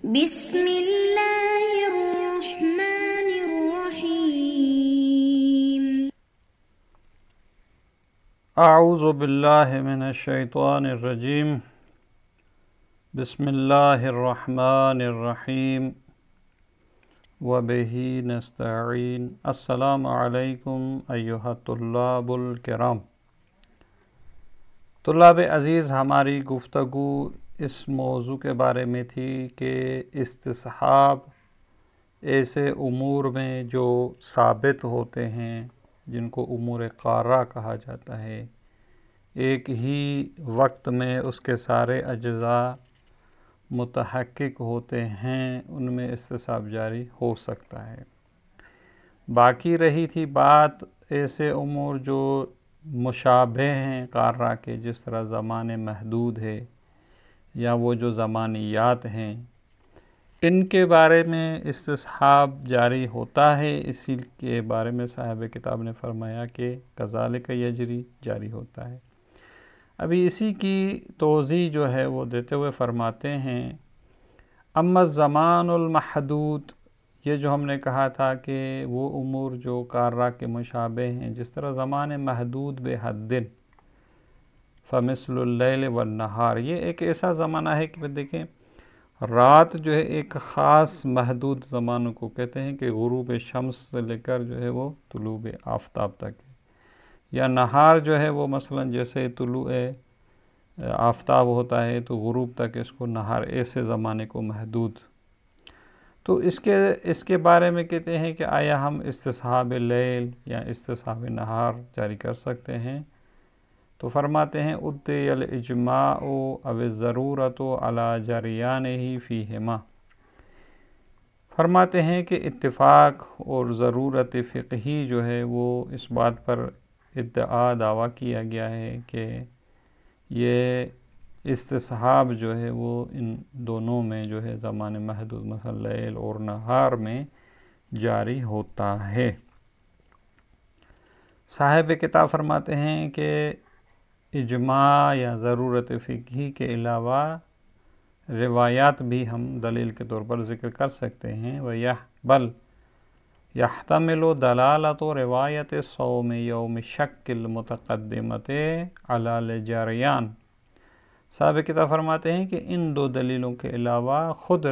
بسم اللہ الرحمن الرحیم۔ اعوذ باللہ من الشیطان الرجیم، بسم اللہ الرحمن الرحیم، وبہ نستعین۔ السلام علیکم ایھا الطلاب الکرام۔ طلاب عزیز، ہماری گفتگو اس موضوع کے بارے میں تھی کہ استصحاب ایسے امور میں جو ثابت ہوتے ہیں، جن کو امور قارہ کہا جاتا ہے، ایک ہی وقت میں اس کے سارے اجزاء متحقق ہوتے ہیں، ان میں استصحاب جاری ہو سکتا ہے۔ باقی رہی تھی بات ایسے امور جو مشابہ ہیں قارہ کے، جس طرح زمان محدود ہے یا وہ جو زمانیات ہیں، ان کے بارے میں استصحاب جاری ہوتا ہے۔ اسی کے بارے میں صاحب کتاب نے فرمایا کہ کذالک یجری، جاری ہوتا ہے۔ ابھی اسی کی توضیح جو ہے وہ دیتے ہوئے فرماتے ہیں، اما الزمان المحدود، یہ جو ہم نے کہا تھا کہ وہ امور جو قارہ کے مشابہ ہیں، جس طرح زمان محدود بحد فمثل اللیل والنہار، یہ ایک ایسا زمانہ ہے کہ دیکھیں رات جو ہے ایک خاص محدود زمانوں کو کہتے ہیں کہ غروب شمس سے لے کر جو ہے وہ طلوع آفتاب تک ہے، یا نہار جو ہے وہ مثلا جیسے طلوع آفتاب ہوتا ہے تو غروب تک اس کو نہار، ایسے زمانے کو محدود۔ تو اس کے بارے میں کہتے ہیں کہ آیا ہم استصحاب لیل یا استصحاب نہار جاری کر سکتے ہیں؟ تو فرماتے ہیں ادعی الاجماع او الضرورۃ علی جریانہ فیہما، فرماتے ہیں کہ اتفاق اور ضرورت فقہی جو ہے وہ اس بات پر دعویٰ کیا گیا ہے کہ یہ استصحاب جو ہے وہ ان دونوں میں جو ہے زمان محدود مثلا لیل اور نہار میں جاری ہوتا ہے۔ صاحب کتاب فرماتے ہیں کہ اجماع یا ضرورت فقہی کے علاوہ روایات بھی ہم دلیل کے طور پر ذکر کر سکتے ہیں، بل یحتمل دلالۃ روایت صوم یوم شک المتقدمۃ علی الجریان۔ صاحب کتاب فرماتے ہیں کہ ان دو دلیلوں کے علاوہ خود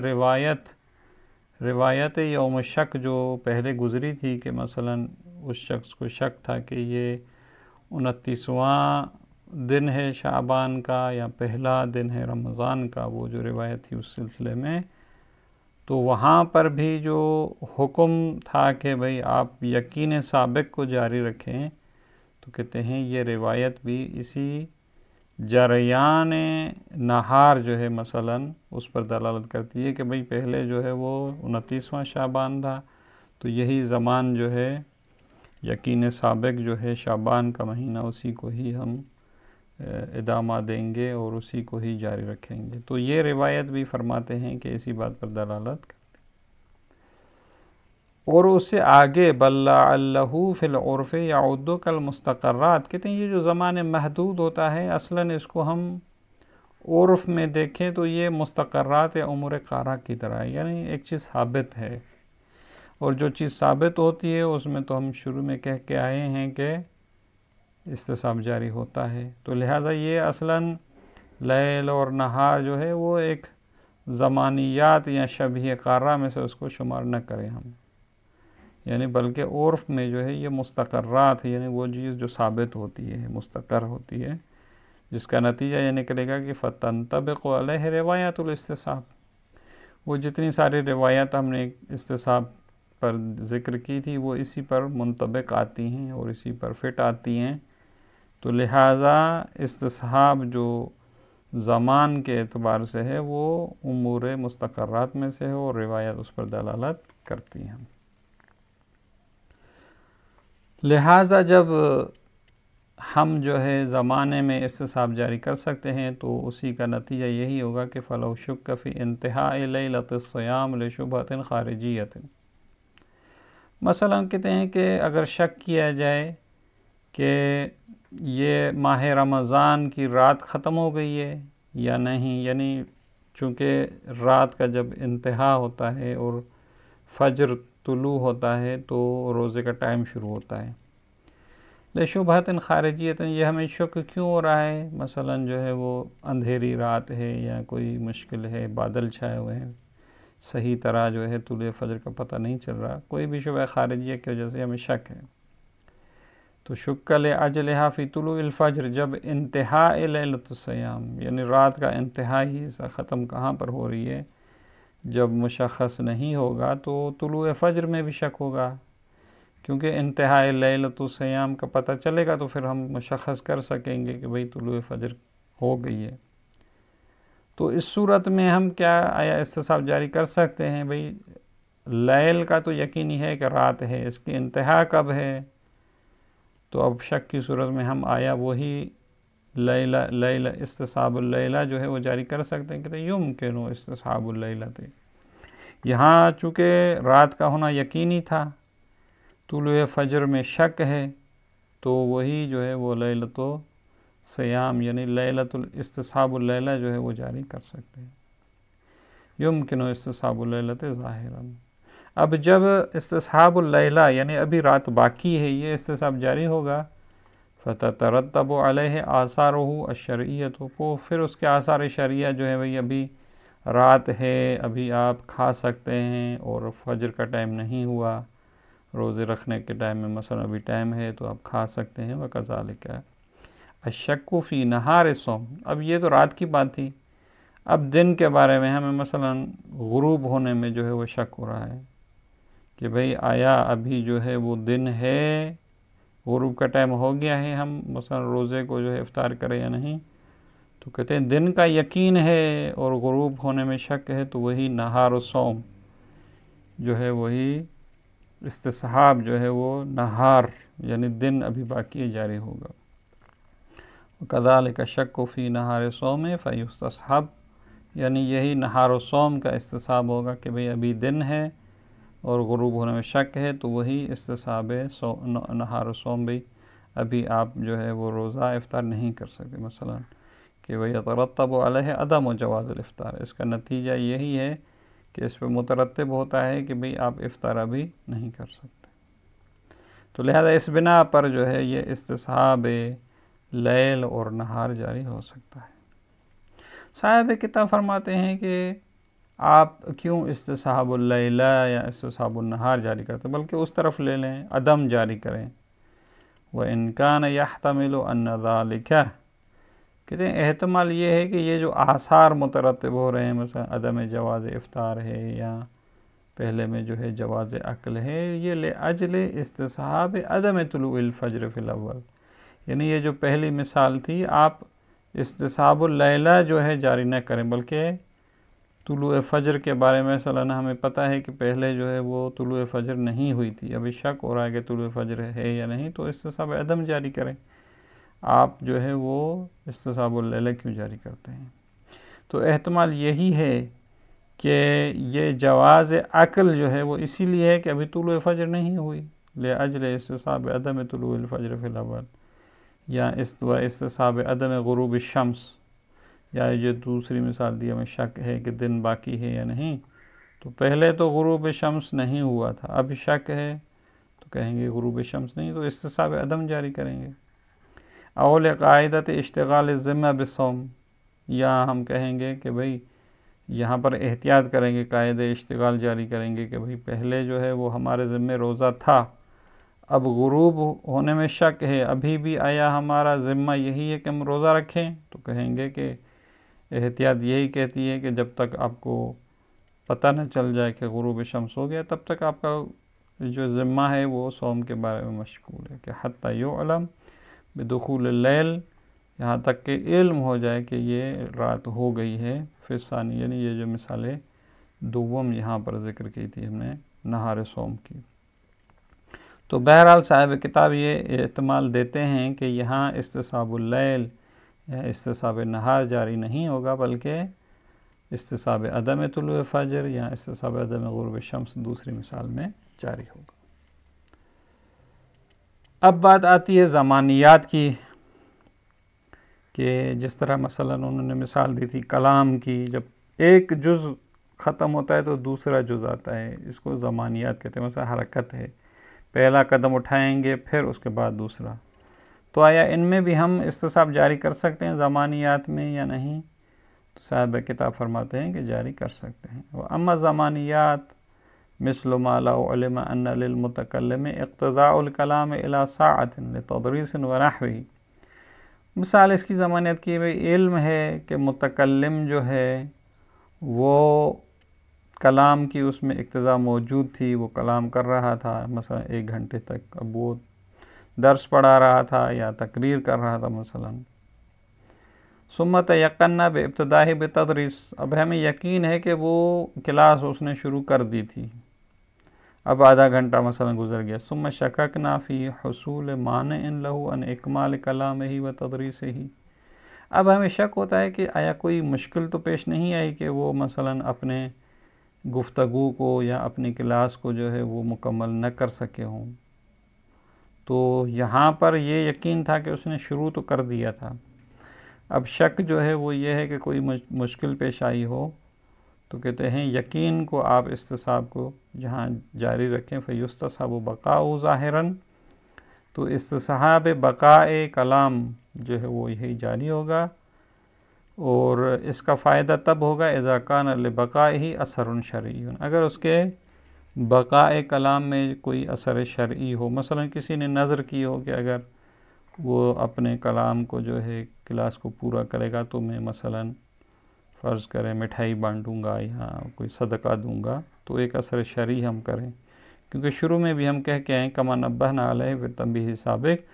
روایت یوم شک جو پہلے گزری تھی کہ مثلا اس شخص کو شک تھا کہ یہ 29واں دن ہے شعبان کا یا پہلا دن ہے رمضان کا، وہ جو روایت تھی اس سلسلے میں، تو وہاں پر بھی جو حکم تھا کہ بھئی آپ یقین سابق کو جاری رکھیں، تو کہتے ہیں یہ روایت بھی اسی جریان نہار جو ہے مثلا اس پر دلالت کرتی ہے کہ بھئی پہلے جو ہے وہ 29واں شعبان تھا، تو یہی زمان جو ہے یقین سابق جو ہے شعبان کا مہینہ، اسی کو ہی ہم ادامہ دیں گے اور اسی کو ہی جاری رکھیں گے۔ تو یہ روایت بھی فرماتے ہیں کہ اسی بات پر دلالت کرتی۔ اور اس سے آگے بل لعلہ فی العرف یعد کالمستقرات، کہتے ہیں یہ جو زمان محدود ہوتا ہے اصلاً اس کو ہم عرف میں دیکھیں تو یہ مستقرات یا امور قارہ کی طرح ہے، یعنی ایک چیز ثابت ہے، اور جو چیز ثابت ہوتی ہے اس میں تو ہم شروع میں کہہ کے آئے ہیں کہ استصحاب جاری ہوتا ہے۔ تو لہٰذا یہ اصلاً لیل اور نہار جو ہے وہ ایک زمانیات یا شبیہ قارہ میں سے اس کو شمار نہ کریں ہم، یعنی بلکہ عرف میں جو ہے یہ مستقرات ہے، یعنی وہ چیز جو ثابت ہوتی ہے، مستقر ہوتی ہے، جس کا نتیجہ یہ نکلے گا کہ فتنطبق علیہ روایات الاستصحاب، وہ جتنی ساری روایات ہم نے استصحاب پر ذکر کی تھی وہ اسی پر منطبق آتی ہیں اور اسی پر فٹ آتی ہیں۔ تو لہٰذا استصحاب جو زمان کے اعتبار سے ہے وہ امور مستقرات میں سے ہے اور روایات اس پر دلالت کرتی ہیں۔ لہٰذا جب ہم جو ہے زمانے میں استصحاب جاری کر سکتے ہیں تو اسی کا نتیجہ یہی ہوگا کہ فلو شک فی انتہاء لیلۃ الصیام لشبہۃ خارجیۃ، مثلا کہتے ہیں کہ اگر شک کیا جائے کہ یہ ماہ رمضان کی رات ختم ہو گئی ہے یا نہیں، یعنی چونکہ رات کا جب انتہا ہوتا ہے اور فجر طلوع ہوتا ہے تو روزے کا ٹائم شروع ہوتا ہے۔ لشبہۃ خارجیۃ، یہ ہمیں شک کیوں ہو رہا ہے؟ مثلا جو ہے وہ اندھیری رات ہے یا کوئی مشکل ہے، بادل چھائے ہوئے ہیں، صحیح طرح جو ہے طلوع فجر کا پتہ نہیں چل رہا، کوئی بھی شبہ خارجیہ کی وجہ سے ہمیں شک ہے۔ تو شک لأجلہا فی طلوع الفجر، جب انتہا لیلۃ الصیام، یعنی رات کا انتہائی حصہ ختم کہاں پر ہو رہی ہے، جب مشخص نہیں ہوگا تو طلوع فجر میں بھی شک ہوگا، کیونکہ انتہائی لیلۃ الصیام کا پتہ چلے گا تو پھر ہم مشخص کر سکیں گے کہ بھئی طلوع فجر ہو گئی ہے۔ تو اس صورت میں ہم کیا آیا استصحاب جاری کر سکتے ہیں؟ بھئی لیل کا تو یقینی ہے کہ رات ہے، اس کی انتہا کب ہے؟ تو اب شک کی صورت میں ہم آیا وہی لیلہ استصحاب اللیلہ جو ہے وہ جاری کر سکتے ہیں، کہ یمکن استصحاب اللیلۃ۔ یہاں چونکہ رات کا ہونا یقینی تھا، طلوع فجر میں شک ہے، تو وہی جو ہے وہ لیلۃ الصیام یعنی لیلۃ استصحاب اللیلہ جو ہے وہ جاری کر سکتے ہیں۔ یمکن استصحاب اللیلۃ ظاہرا۔ اب جب استصحاب اللیلہ یعنی ابھی رات باقی ہے، یہ استصحاب جاری ہوگا، فتترتب علیہ آثارہ الشرعیۃ، تو پھر اس کے آثار شرعیہ جو ہے بھئی ابھی رات ہے، ابھی آپ کھا سکتے ہیں اور فجر کا ٹائم نہیں ہوا، روزے رکھنے کے ٹائم میں مثلا ابھی ٹائم ہے تو آپ کھا سکتے ہیں۔ وکذالک الشک فی نہار الصوم، اب یہ تو رات کی بات تھی، اب دن کے بارے میں ہمیں مثلا غروب ہونے میں جو ہے وہ شک ہو رہا ہے کہ بھئی آیا ابھی جو ہے وہ دن ہے، غروب کا ٹائم ہو گیا ہے، ہم مثلا روزے کو جو ہے افطار کریں یا نہیں؟ تو کہتے ہیں دن کا یقین ہے اور غروب ہونے میں شک ہے، تو وہی نہار الصوم جو ہے وہی استصحاب جو ہے وہ نہار یعنی دن ابھی باقی جاری ہوگا۔ وَكَذَلِكَ الشَّكُّ فِي نَهَارِ الصَّوْمِ فَيُسْتَصْحَبُ، یعنی یہی نہار الصوم کا استصحاب ہوگا کہ بھئی ابھی دن ہے اور غروب ہونے میں شک ہے، تو وہی استصحاب نہار الصوم، بھی ابھی آپ جو ہے وہ روزہ افطار نہیں کر سکتے، مثلا کہ بھئی یترتب علیہ عدم جواز الافطار، اس کا نتیجہ یہی ہے کہ اس پہ مترتب ہوتا ہے کہ بھئی آپ افطار ابھی نہیں کر سکتے۔ تو لہذا اس بنا پر جو ہے یہ استصحاب لیل اور نہار جاری ہو سکتا ہے۔ صاحب کتاب فرماتے ہیں کہ آپ کیوں استصحاب اللیلہ یا استصحاب النہار جاری کرتے، بلکہ اس طرف لے لیں، عدم جاری کریں۔ وَإِنْ كَانَ يَحْتَمِلُ أَنَّ ذَلِكَ، کہتے ہیں احتمال یہ ہے کہ یہ جو آثار مترتب ہو رہے ہیں، مثلا عدم جواز افطار ہے یا پہلے میں جو ہے جواز عقل ہے، یہ لأجل استصحاب عدم طلوع الفجر فی الاول، یعنی یہ جو پہلی مثال تھی، آپ استصحاب اللیلہ جو ہے جاری نہ کریں، بلکہ طلوع فجر کے بارے میں مثلا ہمیں پتہ ہے کہ پہلے جو ہے وہ طلوع فجر نہیں ہوئی تھی، ابھی شک ہو رہا ہے کہ طلوع فجر ہے یا نہیں، تو استصحاب عدم جاری کریں۔ آپ جو ہے وہ استصحاب اللیلہ کیوں جاری کرتے ہیں؟ تو احتمال یہی ہے کہ یہ جواز عقل جو ہے وہ اسی لیے ہے کہ ابھی طلوع فجر نہیں ہوئی، لأجل استصحاب عدم طلوع الفجر فی الاول، یا استصحاب عدم غروب الشمس، یا جو دوسری مثال دی ہمیں شک ہے کہ دن باقی ہے یا نہیں، تو پہلے تو غروب شمس نہیں ہوا تھا، اب شک ہے تو کہیں گے غروب شمس نہیں، تو استصحاب عدم جاری کریں گے۔ اول قاعدت اشتغال الذمہ بالصوم، یا ہم کہیں گے کہ بھئی یہاں پر احتیاط کریں گے، قاعدہ اشتغال جاری کریں گے کہ بھئی پہلے جو ہے وہ ہمارے ذمہ روزہ تھا، اب غروب ہونے میں شک ہے، ابھی بھی آیا ہمارا ذمہ یہی ہے کہ ہم روزہ رکھیں، تو کہیں گے کہ احتیاط یہی کہتی ہے کہ جب تک آپ کو پتہ نہ چل جائے کہ غروب شمس ہو گیا، تب تک آپ کا جو ذمہ ہے وہ صوم کے بارے میں مشغول ہے، کہ حتی یعلم بدخول اللیل، یہاں تک کہ علم ہو جائے کہ یہ رات ہو گئی ہے، فی الثانی، یعنی یہ جو مثال دوم یہاں پر ذکر کی تھی ہم نے نہار صوم کی۔ تو بہرحال صاحب کتاب یہ احتمال دیتے ہیں کہ یہاں استصحاب اللیل یا استصحاب نہار جاری نہیں ہوگا، بلکہ استصحاب عدم طلوع فجر یا استصحاب عدم غروب شمس دوسری مثال میں جاری ہوگا۔ اب بات آتی ہے زمانیات کی، کہ جس طرح مثلا انہوں نے مثال دی تھی کلام کی، جب ایک جز ختم ہوتا ہے تو دوسرا جز آتا ہے، اس کو زمانیات کہتے ہیں، مثلا حرکت ہے، پہلا قدم اٹھائیں گے پھر اس کے بعد دوسرا، تو آیا ان میں بھی ہم استصحاب جاری کر سکتے ہیں زمانیات میں یا نہیں؟ تو صاحب کتاب فرماتے ہیں کہ جاری کر سکتے ہیں۔ وَأَمَّا زمانیات مثل ما لو علم ان للمتکلم اقتضاء الکلام الى ساعت لتدریس ونحوه، مثال اس کی زمانیت کی بھئی علم ہے کہ متکلم جو ہے وہ کلام کی اس میں اقتضاء موجود تھی، وہ کلام کر رہا تھا مثلا 1 گھنٹے تک، اب وہ درس پڑھا رہا تھا یا تقریر کر رہا تھا مثلا، ثم تیقنا بابتداء بتدریس، اب ہمیں یقین ہے کہ وہ کلاس اس نے شروع کر دی تھی، اب آدھا گھنٹہ مثلا گزر گیا، ثم شککنا فی حصول مانع له ان اکمال کلامہ و تدریسہ، اب ہمیں شک ہوتا ہے کہ آیا کوئی مشکل تو پیش نہیں آئی کہ وہ مثلا اپنے گفتگو کو یا اپنی کلاس کو جو ہے وہ مکمل نہ کر سکے ہوں، تو یہاں پر یہ یقین تھا کہ اس نے شروع تو کر دیا تھا، اب شک جو ہے وہ یہ ہے کہ کوئی مشکل پیش آئی ہو، تو کہتے ہیں یقین کو آپ استصحاب کو جہاں جاری رکھیں، فیستصحب بقاء ظاہراً، تو استصحاب بقاء کلام جو ہے وہ یہی جاری ہوگا، اور اس کا فائدہ تب ہوگا اذا کان لبقائہ اثر شرعی، اگر اس کے بقاء کلام میں کوئی اثر شرعی ہو، مثلا کسی نے نظر کی ہو کہ اگر وہ اپنے کلام کو جو ہے کلاس کو پورا کرے گا تو میں مثلا فرض کریں مٹھائی بانٹوں گا یا کوئی صدقہ دوں گا، تو ایک اثر شرعی ہم کریں، کیونکہ شروع میں بھی ہم کہہ کے آئیں کما نبہنا علیہ بالتنبیہ سابق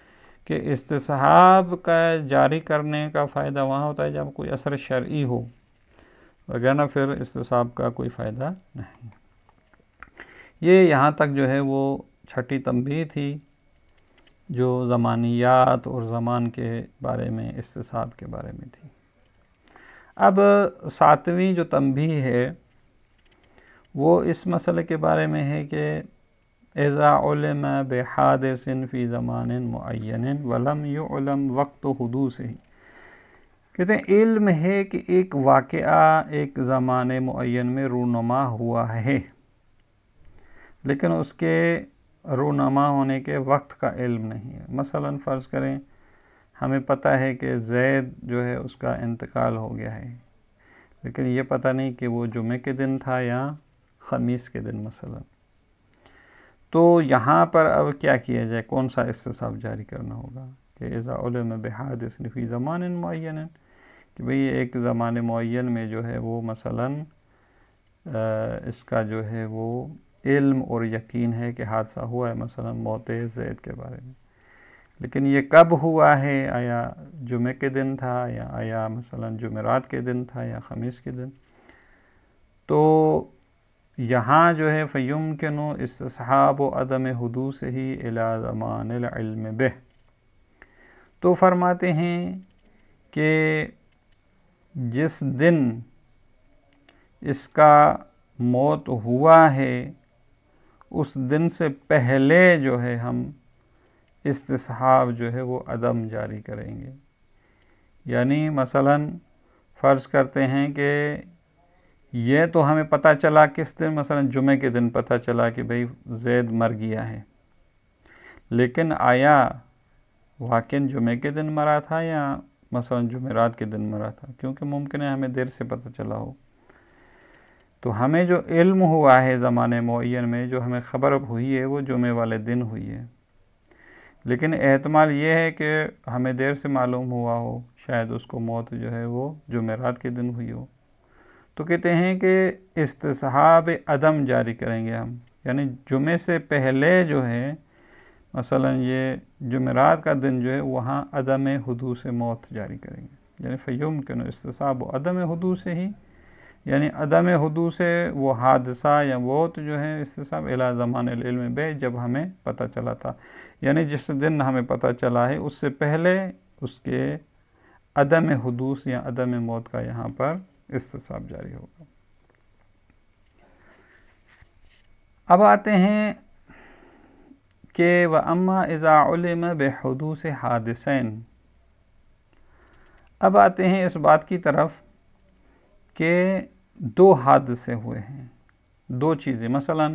کہ استصحاب کا جاری کرنے کا فائدہ وہاں ہوتا ہے جب کوئی اثر شرعی ہو، وگرنہ پھر استصحاب کا کوئی فائدہ نہیں۔ یہ یہاں تک جو ہے وہ چھٹی تنبیہ تھی جو زمانیات اور زمان کے بارے میں استصحاب کے بارے میں تھی۔ اب 7ویں جو تنبیہ ہے وہ اس مسئلے کے بارے میں ہے کہ اذا علم بحادث فی زمان معین ولم یعلم وقت حدوثہ، کہتے ہیں علم ہے کہ ایک واقعہ ایک زمان معین میں رونما ہوا ہے، لیکن اس کے رونما ہونے کے وقت کا علم نہیں ہے۔ مثلا فرض کریں ہمیں پتہ ہے کہ زید جو ہے اس کا انتقال ہو گیا ہے، لیکن یہ پتہ نہیں کہ وہ جمعے کے دن تھا یا خمیس کے دن مثلا، تو یہاں پر اب کیا کیا جائے، کون سا استصحاب جاری کرنا ہوگا کہ اذا علم بحادث فی زمان معین، کہ بھئی ایک زمان معین میں جو ہے وہ مثلا اس کا جو ہے وہ علم اور یقین ہے کہ حادثہ ہوا ہے، مثلا موت زید کے بارے میں، لیکن یہ کب ہوا ہے، آیا جمعے کے دن تھا یا آیا مثلا جمعرات کے دن تھا یا خمیس کے دن، تو یہاں جو ہے فیمکن استصحاب عدم حدوثہ الی زمان العلم بہ، تو فرماتے ہیں کہ جس دن اس کا موت ہوا ہے اس دن سے پہلے جو ہے ہم استصحاب جو ہے وہ عدم جاری کریں گے، یعنی مثلا فرض کرتے ہیں کہ یہ تو ہمیں پتہ چلا کس دن، مثلا جمعے کے دن پتہ چلا کہ بھئی زید مر گیا ہے، لیکن آیا واقعاً جمعے کے دن مرا تھا یا مثلا جمعرات کے دن مرا تھا، کیونکہ ممکن ہے ہمیں دیر سے پتہ چلا ہو، تو ہمیں جو علم ہوا ہے زمانے معین میں، جو ہمیں خبر ہوئی ہے وہ جمعے والے دن ہوئی ہے، لیکن احتمال یہ ہے کہ ہمیں دیر سے معلوم ہوا ہو، شاید اس کو موت جو ہے وہ جمعرات کے دن ہوئی ہو، تو کہتے ہیں کہ استصحاب عدم جاری کریں گے ہم، یعنی جمعے سے پہلے جو ہے مثلا یہ جمعرات کا دن جو ہے وہاں عدم حدوث موت جاری کریں گے، یعنی فیمکن استصحاب عدم حدوث ہی، یعنی عدم حدوث وہ حادثہ یا موت جو ہے استصحاب الی زمان العلم بہ، جب ہمیں پتہ چلا تھا، یعنی جس دن ہمیں پتہ چلا ہے اس سے پہلے اس کے عدم حدوث یا عدم موت کا یہاں پر استصحاب جاری ہوگا۔ اب آتے ہیں کہ وَأَمَّا إِذَا عُلِمَ بِحُدُوثِ حَادِثَيْن، اب آتے ہیں اس بات کی طرف کہ دو حادثے ہوئے ہیں، دو چیزیں، مثلا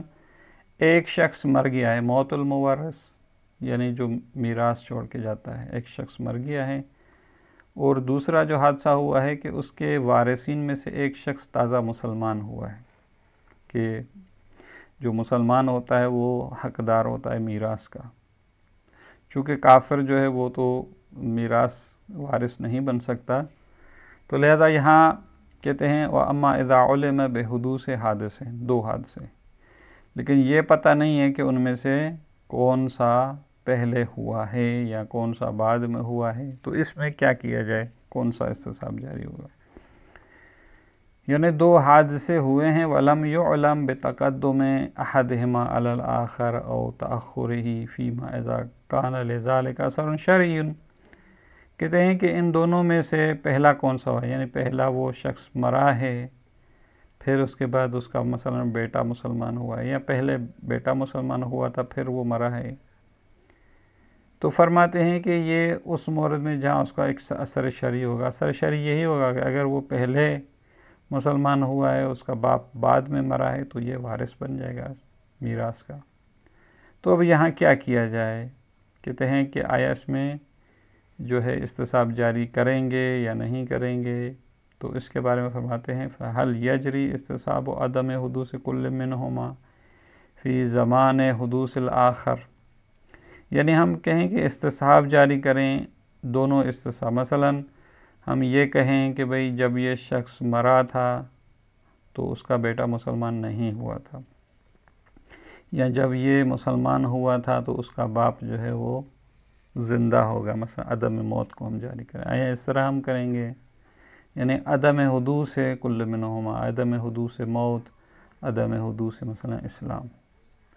ایک شخص مر گیا ہے، موت المورث یعنی جو میراث چھوڑ کے جاتا ہے، ایک شخص مر گیا ہے، اور دوسرا جو حادثہ ہوا ہے کہ اس کے وارثین میں سے ایک شخص تازہ مسلمان ہوا ہے، کہ جو مسلمان ہوتا ہے وہ حقدار ہوتا ہے میراث کا، چونکہ کافر جو ہے وہ تو میراث وارث نہیں بن سکتا، تو لہذا یہاں کہتے ہیں وَأَمَّا إِذَا عُلِمَ بِحُدُوثِ حادثے، دو حادثے، لیکن یہ پتہ نہیں ہے کہ ان میں سے کون سا پہلے ہوا ہے یا کون سا بعد میں ہوا ہے، تو اس میں کیا کیا جائے، کون سا استصحاب جاری ہوگا۔ یعنی دو حادثے ہوئے ہیں، وَلَمْ يُعْلَمْ بِتَقَدُّمِ أَحَدِهِمَا عَلَى الْآخَرِ أَوْ تَأَخُّرِهِ فِيمَا إِذَا كَانَ لِذَلِكَ أَثَرٌ شَرْعِيٌّ، کہتے ہیں کہ ان دونوں میں سے پہلا کون سا ہوا، یعنی پہلا وہ شخص مرا ہے، پھر اس کے بعد اس کا مثلا بیٹا مسلمان ہوا ہے، یا پہلے بیٹا مسلمان ہوا تھا پھر وہ مرا ہے، تو فرماتے ہیں کہ یہ اس مورد میں جہاں اس کا ایک اثر شرعی ہوگا، اثر شرعی یہی ہوگا کہ اگر وہ پہلے مسلمان ہوا ہے، اس کا باپ بعد میں مرا ہے، تو یہ وارث بن جائے گا میراث کا۔ تو اب یہاں کیا کیا جائے، کہتے ہیں کہ آیا اس میں جو ہے استصحاب جاری کریں گے یا نہیں کریں گے، تو اس کے بارے میں فرماتے ہیں فَهَلْ يَجْرِي اسْتِصْحَابُ عَدَمِ حُدُوثِ كُلٍّ مِّنْهُمَا فِي زَمَانِ حُدُوثِ الْآخَرِ، یعنی ہم کہیں کہ استصحاب جاری کریں دونوں استصحاب، مثلا ہم یہ کہیں کہ بھئی جب یہ شخص مرا تھا تو اس کا بیٹا مسلمان نہیں ہوا تھا، یا جب یہ مسلمان ہوا تھا تو اس کا باپ جو ہے وہ زندہ ہوگا، مثلا عدم موت کو ہم جاری کریں، آیا اس طرح ہم کریں گے، یعنی عدم حدوث کل منہما، عدم حدوث موت، عدم حدوث مثلا اسلام،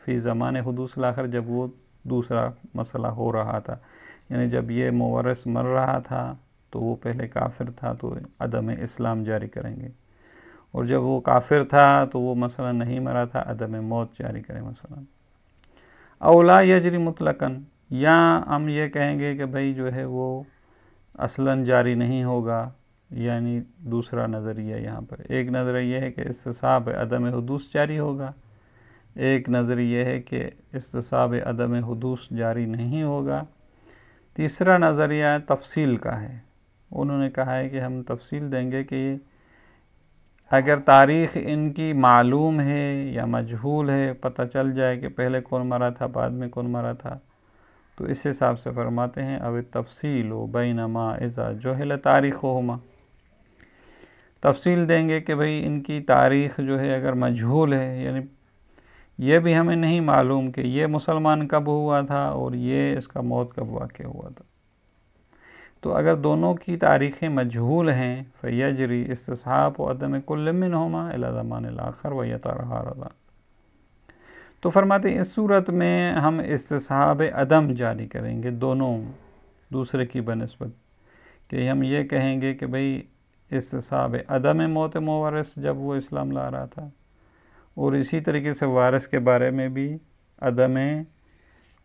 فی زمان حدوث الآخر، جب وہ دوسرا مسئلہ ہو رہا تھا، یعنی جب یہ مورث مر رہا تھا تو وہ پہلے کافر تھا تو عدم اسلام جاری کریں گے، اور جب وہ کافر تھا تو وہ مثلا نہیں مرا تھا، عدم موت جاری کریں مثلا۔ اولا یجری مطلقاً، یا ہم یہ کہیں گے کہ بھئی جو ہے وہ اصلاً جاری نہیں ہوگا، یعنی دوسرا نظریہ یہاں پر، ایک نظریہ یہ ہے کہ استصحاب عدم حدوث جاری ہوگا، ایک نظریہ یہ ہے کہ استصحاب عدم حدوث جاری نہیں ہوگا، تیسرا نظریہ تفصیل کا ہے، انہوں نے کہا ہے کہ ہم تفصیل دیں گے کہ اگر تاریخ ان کی معلوم ہے یا مجہول ہے، پتہ چل جائے کہ پہلے کون مرا تھا بعد میں کون مرا تھا، تو اس حساب سے فرماتے ہیں او تفصیل بینما اذا جہل تاریخہما، تفصیل دیں گے کہ بھئی ان کی تاریخ جو ہے اگر مجہول ہے، یعنی یہ بھی ہمیں نہیں معلوم کہ یہ مسلمان کب ہوا تھا اور یہ اس کا موت کب واقع ہوا تھا، تو اگر دونوں کی تاریخیں مجہول ہیں فیجری استصحاب عدم کل منہما الی زمان الاخر ویتعارضان، تو فرماتے ہیں اس صورت میں ہم استصحاب عدم جاری کریں گے دونوں دوسرے کی بنسبت، کہ ہم یہ کہیں گے کہ بھئی استصحاب عدم موت مورث جب وہ اسلام لا رہا تھا، اور اسی طریقے سے وارث کے بارے میں بھی عدم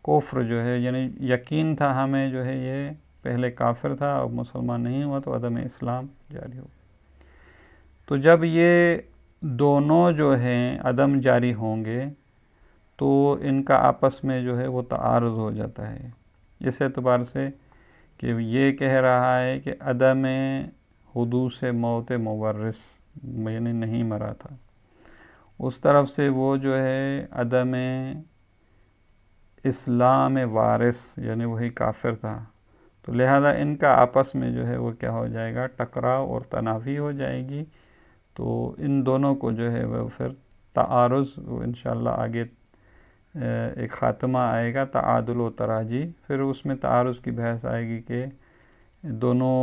کفر جو ہے، یعنی یقین تھا ہمیں جو ہے یہ پہلے کافر تھا اور مسلمان نہیں ہوا، تو عدم اسلام جاری ہو۔ تو جب یہ دونوں جو ہیں عدم جاری ہوں گے تو ان کا آپس میں جو ہے وہ تعارض ہو جاتا ہے، اس اعتبار سے کہ یہ کہہ رہا ہے کہ عدم حدوث موت مورث یعنی نہیں مرا تھا، اس طرف سے وہ جو ہے عدم اسلام وارث یعنی وہی کافر تھا، تو لہذا ان کا آپس میں جو ہے وہ کیا ہو جائے گا، ٹکراؤ اور تنافی ہو جائے گی، تو ان دونوں کو جو ہے وہ پھر تعارض انشاءاللہ آگے ایک خاتمہ آئے گا تعادل و تراجی، پھر اس میں تعارض کی بحث آئے گی کہ دونوں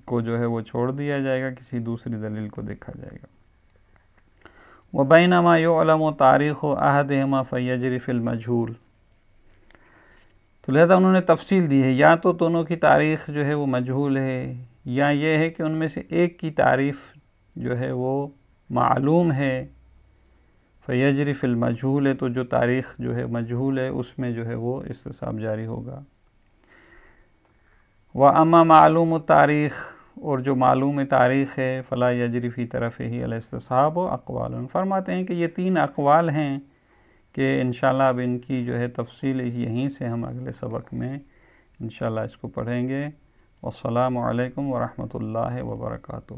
کو جو ہے وہ چھوڑ دیا جائے گا، کسی دوسری دلیل کو دیکھا جائے گا۔ وَبَيْنَمَا يُعْلَمُ تَارِيخُ أَحَدِهِمَا فَيَجْرِي فِي الْمَجْهُولِ، تو لہذا انہوں نے تفصیل دی ہے، یا تو دونوں کی تاریخ جو ہے وہ مجہول ہے، یا یہ ہے کہ ان میں سے ایک کی تاریخ جو ہے وہ معلوم ہے، فیجری فی المجہول ہے، تو جو تاریخ جو ہے مجہول ہے اس میں جو ہے وہ استصحاب جاری ہوگا۔ وَأَمَّا مَعْلُومُ التَّارِيخ اور جو معلوم تاریخ ہے فلا یجری فی طرف ہی الاستصحاب و اقوال، فرماتے ہیں کہ یہ 3 اقوال ہیں کہ انشاءاللہ اب ان کی جو ہے تفصیل یہیں سے ہم اگلے سبق میں انشاءاللہ اس کو پڑھیں گے۔ والسلام علیکم ورحمۃ اللہ وبرکاتہ۔